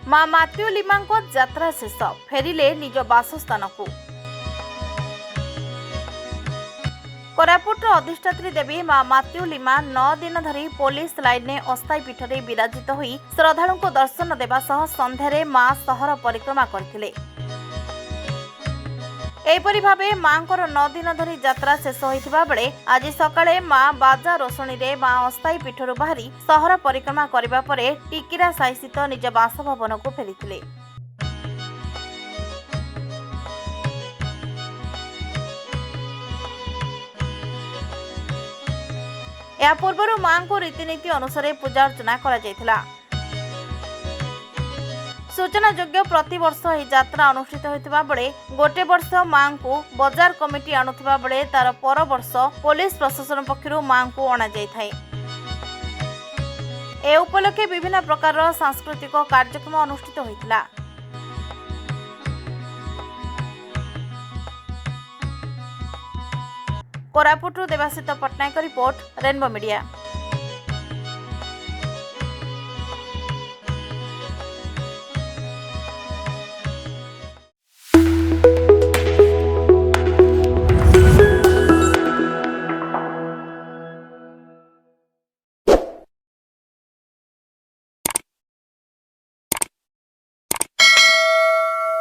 मां मात्यु लिमांको यात्रा शेष फेरिले निज बासस्थान को। कोरापुट अधिष्ठात्री देवी मां मात्यु लिमा 9 दिन धरी पुलिस लाइन ने अस्थायी पीठरे विराजित होई श्रद्धालु को दर्शन देवा सह संध्यारे मां सहर परिक्रमा करथिले। एपरि भावे मांकर 9 दिन धरी यात्रा शेष होइथिबा बेले आज सकाळे मां बाजा रोशनी रे मां अस्थायी पीठरु बाहरी सहर परिक्रमा करिबा परे टिकिरा साहिस्थित निज बासभवन को फेरिथिले। या पूर्व मां को रीतिनीति अनुसार पूजा अर्चना करा जायथिला। सूचना योग्य प्रति वर्ष यह यात्रा अनुष्ठित होता बेले गोटे वर्ष मां को बाजार कमिटी आणुथिबा बेले तार पर वर्ष पुलिस प्रशासन पक्षरु मां को अणा जायथाय। ए उपलक्षे विभिन्न प्रकार सांस्कृतिक कार्यक्रम अनुष्ठित होइतिला। कोरापुट देवासित पटनायक रिपोर्ट रेनबो मीडिया।